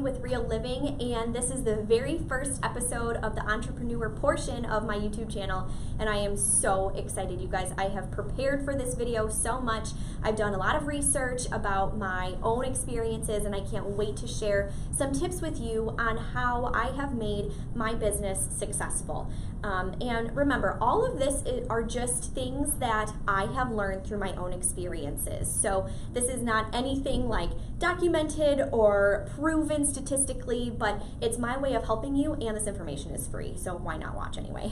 with Real Living, and this is the very first episode of the entrepreneur portion of my YouTube channel, and I am so excited, you guys. I have prepared for this video so much. I've done a lot of research about my own experiences, and I can't wait to share some tips with you on how I have made my business successful. And remember, all of this are just things that I have learned through my own experiences. So this is not anything like documented or proven statistically, but it's my way of helping you, and this information is free, so why not watch anyway?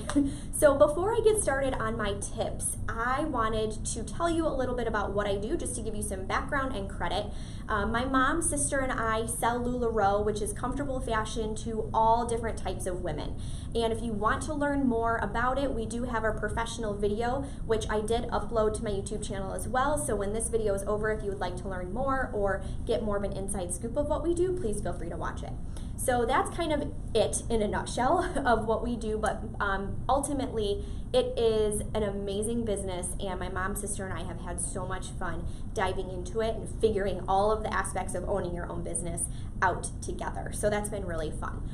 So before I get started on my tips, I wanted to tell you a little bit about what I do, just to give you some background and credit. My mom, sister, and I sell LuLaRoe, which is comfortable fashion to all different types of women. And if you want to learn more about it, we do have our professional video, which I did upload to my YouTube channel as well. So when this video is over, if you would like to learn more or get more of an inside scoop of what we do, please feel free to watch it. So that's kind of it in a nutshell of what we do, but ultimately it is an amazing business, and my mom, sister, and I have had so much fun diving into it and figuring all of the aspects of owning your own business out together. So that's been really fun.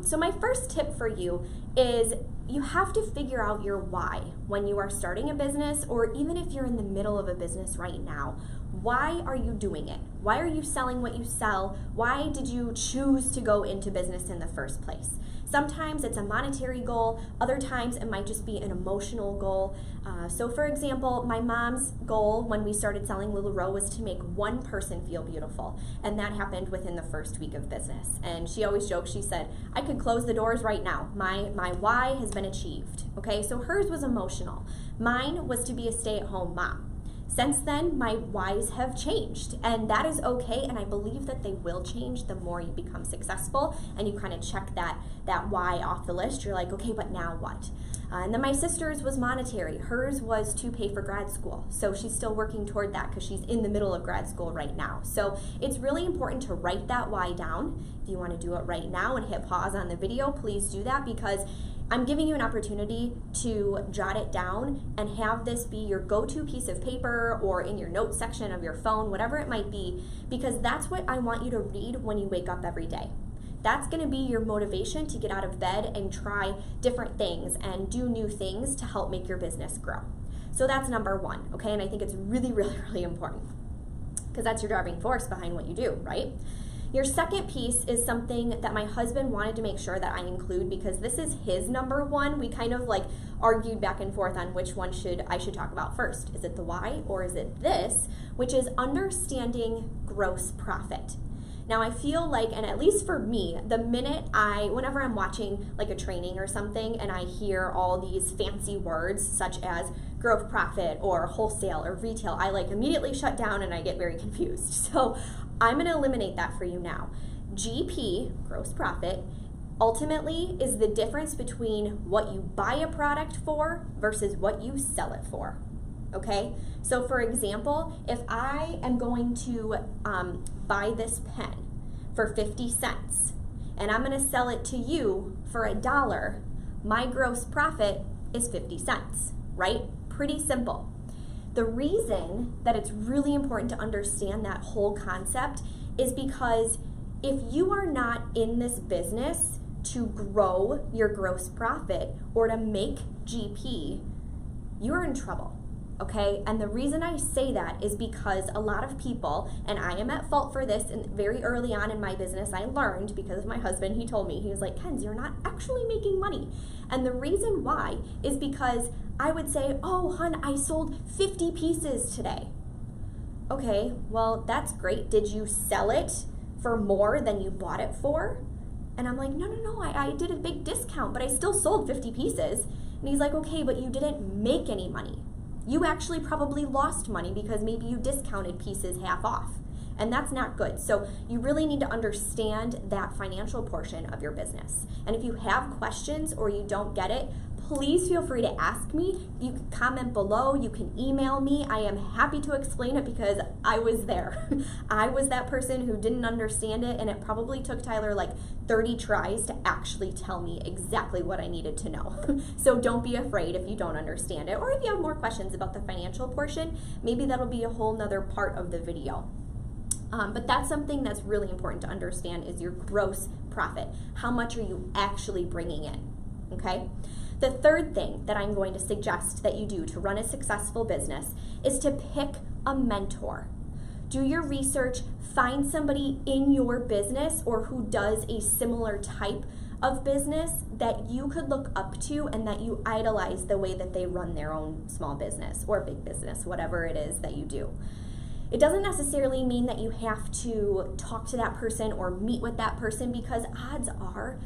So my first tip for you is you have to figure out your why when you are starting a business, or even if you're in the middle of a business right now. Why are you doing it? Why are you selling what you sell? Why did you choose to go into business in the first place? Sometimes it's a monetary goal, other times it might just be an emotional goal. So for example, my mom's goal when we started selling LuLaRoe was to make one person feel beautiful, and that happened within the first week of business. And she always jokes, she said, I could close the doors right now. My why has been achieved, okay? So hers was emotional. Mine was to be a stay-at-home mom. Since then, my whys have changed, and that is okay, and I believe that they will change the more you become successful and you kind of check that why off the list. You're like, okay, but now what? And then my sister's was monetary. Hers was to pay for grad school, so she's still working toward that because she's in the middle of grad school right now. So it's really important to write that why down. If you want to do it right now and hit pause on the video, please do that, because I'm giving you an opportunity to jot it down and have this be your go-to piece of paper or in your notes section of your phone, whatever it might be, because that's what I want you to read when you wake up every day. That's going to be your motivation to get out of bed and try different things and do new things to help make your business grow. So that's number one, okay? And I think it's really, really, really important, because that's your driving force behind what you do, right? Your second piece is something that my husband wanted to make sure that I include, because this is his number one. We kind of like argued back and forth on which one I should talk about first. Is it the why or is it this, which is understanding gross profit. Now I feel like, and at least for me, the minute whenever I'm watching like a training or something and I hear all these fancy words such as gross profit or wholesale or retail, I like immediately shut down and I get very confused. So I'm going to eliminate that for you now. GP, gross profit, ultimately is the difference between what you buy a product for versus what you sell it for. Okay? So for example, if I am going to buy this pen for 50 cents and I'm going to sell it to you for $1, my gross profit is 50 cents, right? Pretty simple. The reason that it's really important to understand that whole concept is because if you are not in this business to grow your gross profit or to make GP, you're in trouble, okay? And the reason I say that is because a lot of people, and I am at fault for this, and very early on in my business I learned because of my husband. He told me, he was like, Kenz, you're not actually making money. And the reason why is because I would say, oh, hon, I sold 50 pieces today. Okay, well, that's great. Did you sell it for more than you bought it for? And I'm like, no, I did a big discount, but I still sold 50 pieces. And he's like, okay, but you didn't make any money. You actually probably lost money because maybe you discounted pieces half off. And that's not good. So you really need to understand that financial portion of your business. And if you have questions or you don't get it, please feel free to ask me. You can comment below, you can email me. I am happy to explain it because I was there. I was that person who didn't understand it, and it probably took Tyler like 30 tries to actually tell me exactly what I needed to know. So don't be afraid if you don't understand it, or if you have more questions about the financial portion, maybe that'll be a whole nother part of the video. But that's something that's really important to understand is your gross profit. How much are you actually bringing in, okay? The third thing that I'm going to suggest that you do to run a successful business is to pick a mentor. Do your research, find somebody in your business or who does a similar type of business that you could look up to and that you idolize the way that they run their own small business or big business, whatever it is that you do. It doesn't necessarily mean that you have to talk to that person or meet with that person, because odds are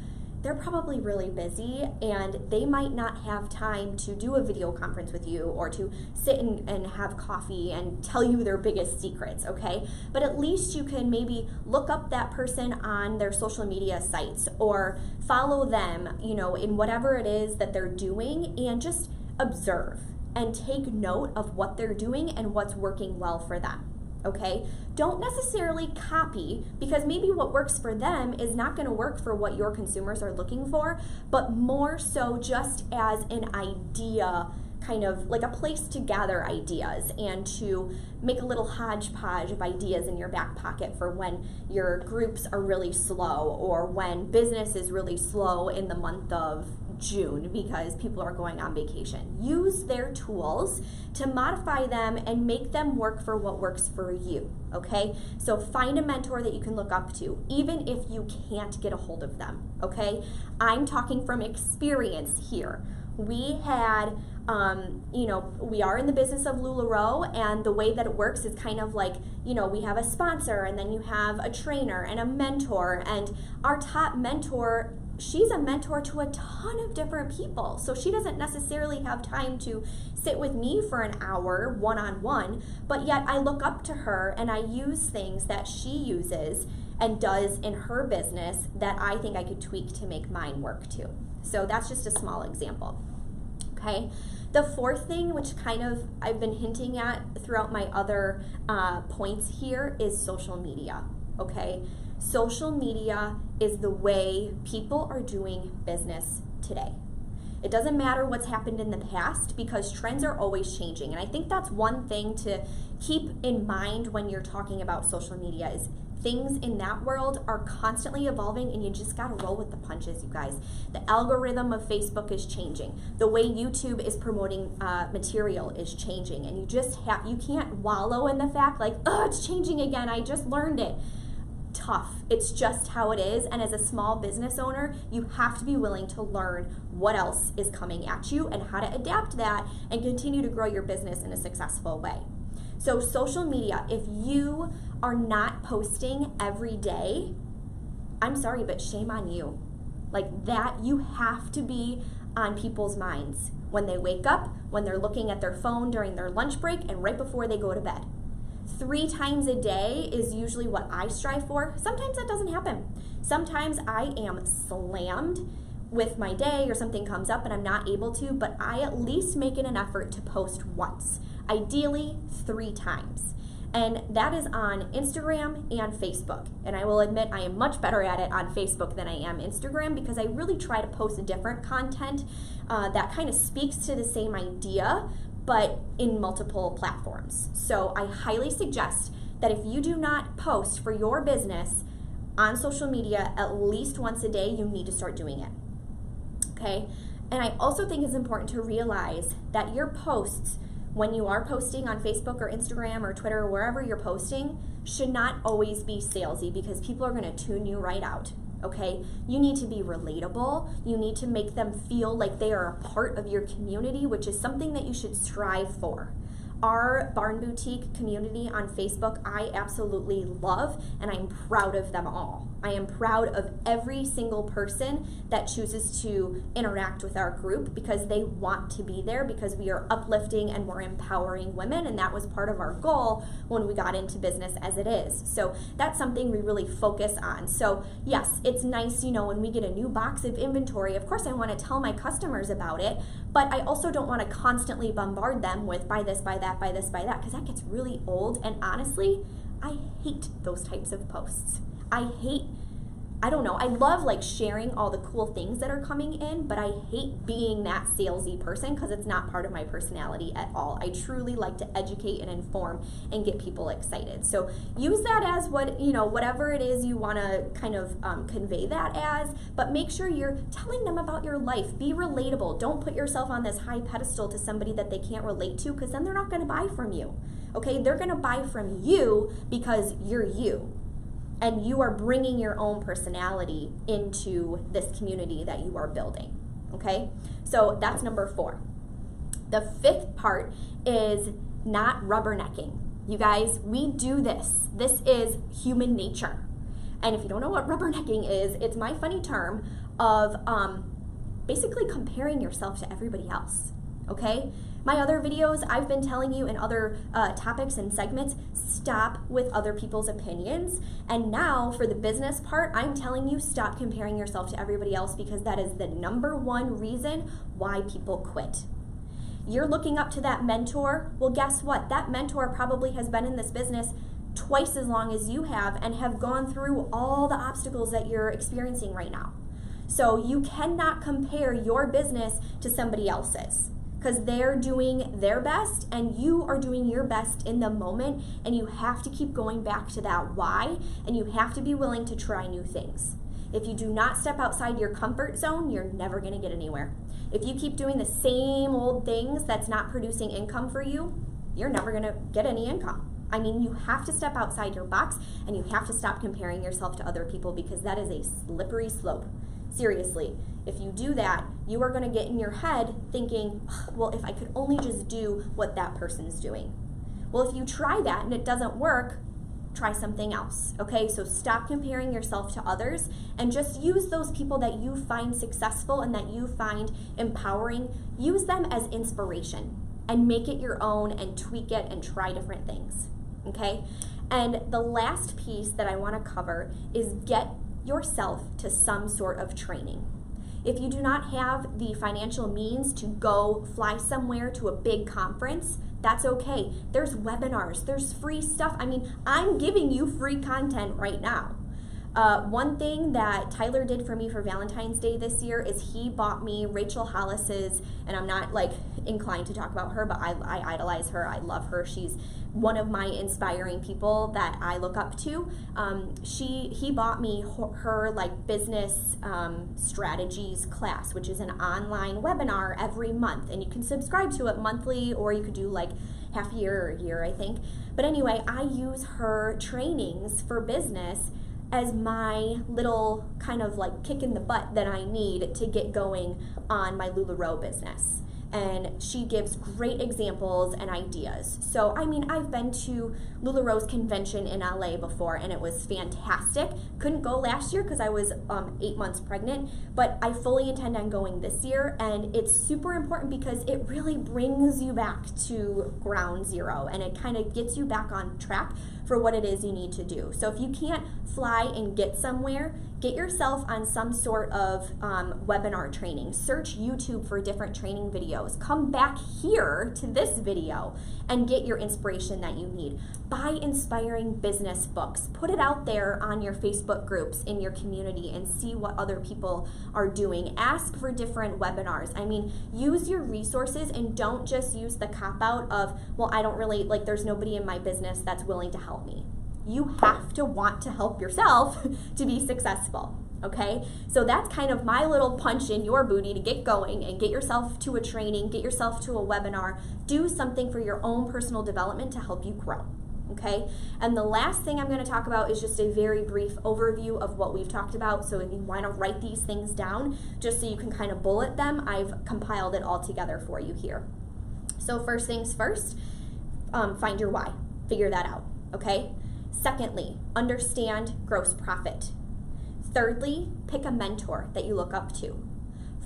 they're probably really busy and they might not have time to do a video conference with you or to sit and have coffee and tell you their biggest secrets, okay? But at least you can maybe look up that person on their social media sites or follow them, in whatever it is that they're doing, and just observe and take note of what they're doing and what's working well for them. Okay? Don't necessarily copy, because maybe what works for them is not going to work for what your consumers are looking for, but more so just as an idea, kind of like a place to gather ideas and to make a little hodgepodge of ideas in your back pocket for when your groups are really slow or when business is really slow in the month of June because people are going on vacation. Use their tools to modify them and make them work for what works for you, okay? So find a mentor that you can look up to, even if you can't get a hold of them, okay? I'm talking from experience here. We had, we are in the business of LuLaRoe, and the way that it works is kind of like, we have a sponsor, and then you have a trainer and a mentor, and our top mentor, she's a mentor to a ton of different people. So she doesn't necessarily have time to sit with me for an hour one-on-one, but yet I look up to her and I use things that she uses and does in her business that I think I could tweak to make mine work too. So that's just a small example, okay? The fourth thing, which kind of I've been hinting at throughout my other points here, is social media, okay? Social media is the way people are doing business today. It doesn't matter what's happened in the past, because trends are always changing. And I think that's one thing to keep in mind when you're talking about social media, is things in that world are constantly evolving, and you just gotta roll with the punches, you guys. The algorithm of Facebook is changing. The way YouTube is promoting material is changing, and you can't wallow in the fact like, oh, it's changing again, I just learned it. Tough. It's just how it is, and as a small business owner, you have to be willing to learn what else is coming at you and how to adapt that and continue to grow your business in a successful way. So social media, if you are not posting every day, I'm sorry, but shame on you. Like that, you have to be on people's minds when they wake up, when they're looking at their phone during their lunch break, and right before they go to bed. 3 times a day is usually what I strive for. Sometimes that doesn't happen. Sometimes I am slammed with my day or something comes up and I'm not able to, but I at least make it an effort to post once, ideally 3 times. And that is on Instagram and Facebook. And I will admit I am much better at it on Facebook than I am Instagram, because I really try to post a different content that kind of speaks to the same idea, but in multiple platforms. So I highly suggest that if you do not post for your business on social media at least once a day, you need to start doing it, okay? And I also think it's important to realize that your posts, when you are posting on Facebook or Instagram or Twitter or wherever you're posting, should not always be salesy, because people are gonna tune you right out. Okay, you need to be relatable. You need to make them feel like they are a part of your community, which is something that you should strive for. Our Barn Boutique community on Facebook, I absolutely love, and I'm proud of them all. I am proud of every single person that chooses to interact with our group, because they want to be there, because we are uplifting and we're empowering women, and that was part of our goal when we got into business as it is. So that's something we really focus on. So yes, it's nice, when we get a new box of inventory, of course I want to tell my customers about it, but I also don't want to constantly bombard them with buy this, buy that, buy this, buy that, because that gets really old. And honestly, I hate those types of posts. I I don't know, I love like sharing all the cool things that are coming in, but I hate being that salesy person because it's not part of my personality at all. I truly like to educate and inform and get people excited. So use that as whatever it is you want to kind of convey that as, but make sure you're telling them about your life. Be relatable. Don't put yourself on this high pedestal to somebody that they can't relate to, because then they're not going to buy from you. Okay, they're going to buy from you because you're you. And you are bringing your own personality into this community that you are building, okay? So that's number 4. The 5th part is not rubbernecking. You guys, we do this. This is human nature. And if you don't know what rubbernecking is, it's my funny term of basically comparing yourself to everybody else, okay? My other videos, I've been telling you in other topics and segments, stop with other people's opinions. And now for the business part, I'm telling you, stop comparing yourself to everybody else, because that is the number 1 reason why people quit. You're looking up to that mentor. Well, guess what? That mentor probably has been in this business twice as long as you have and have gone through all the obstacles that you're experiencing right now. So you cannot compare your business to somebody else's, because they're doing their best and you are doing your best in the moment, and you have to keep going back to that why, and you have to be willing to try new things. If you do not step outside your comfort zone, you're never going to get anywhere. If you keep doing the same old things that's not producing income for you, you're never going to get any income. I mean, you have to step outside your box, and you have to stop comparing yourself to other people, because that is a slippery slope. Seriously, if you do that, you are going to get in your head thinking, well, if I could only just do what that person's doing. Well, if you try that and it doesn't work, try something else, okay? So stop comparing yourself to others and just use those people that you find successful and that you find empowering. Use them as inspiration and make it your own and tweak it and try different things, okay? And the last piece that I want to cover is get yourself to some sort of training. If you do not have the financial means to go fly somewhere to a big conference, that's okay. There's webinars, there's free stuff. I mean, I'm giving you free content right now. One thing that Tyler did for me for Valentine's Day this year is he bought me Rachel Hollis's, and I'm not like inclined to talk about her, but I idolize her. I love her. She's one of my inspiring people that I look up to. He bought me her like business strategies class, which is an online webinar every month, and you can subscribe to it monthly, or you could do like half a year or a year, I think. But anyway, I use her trainings for business as my little kind of like kick in the butt that I need to get going on my LuLaRoe business. And she gives great examples and ideas. So, I mean, I've been to LuLaRoe's convention in LA before, and it was fantastic. Couldn't go last year because I was 8 months pregnant, but I fully intend on going this year, and it's super important because it really brings you back to ground zero, and it kind of gets you back on track for what it is you need to do. So if you can't fly and get somewhere, get yourself on some sort of webinar training. Search YouTube for different training videos. Come back here to this video and get your inspiration that you need. Buy inspiring business books. Put it out there on your Facebook groups in your community and see what other people are doing. Ask for different webinars. I mean, use your resources and don't just use the cop-out of, well, I don't really, like, there's nobody in my business that's willing to help me. You have to want to help yourself to be successful, okay? So that's kind of my little punch in your booty to get going and get yourself to a training, get yourself to a webinar, do something for your own personal development to help you grow, okay? And the last thing I'm going to talk about is just a very brief overview of what we've talked about. So if you want to write these things down just so you can kind of bullet them, I've compiled it all together for you here. So first things first, find your why. Figure that out, okay? Secondly, understand gross profit. Thirdly, pick a mentor that you look up to.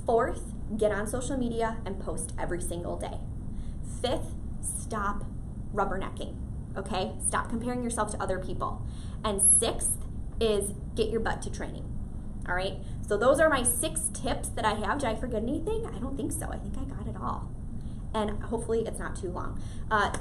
Fourth, get on social media and post every single day. Fifth, stop rubbernecking, okay? Stop comparing yourself to other people. And sixth is get your butt to training, all right? So those are my 6 tips that I have. Did I forget anything? I don't think so. I think I got it all. and hopefully it's not too long.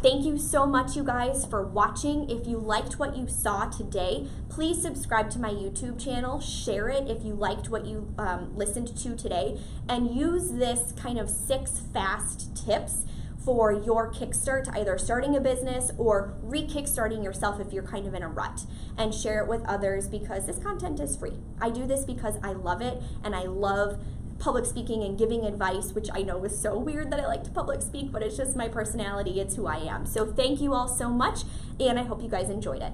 Thank you so much, you guys, for watching. If you liked what you saw today, please subscribe to my YouTube channel, share it if you liked what you listened to today, and use this kind of 6 fast tips for your kickstart, either starting a business or re-kickstarting yourself if you're kind of in a rut, and share it with others because this content is free. I do this because I love it, and I love public speaking and giving advice, which I know is so weird that I like to public speak, but it's just my personality, it's who I am. So thank you all so much, and I hope you guys enjoyed it.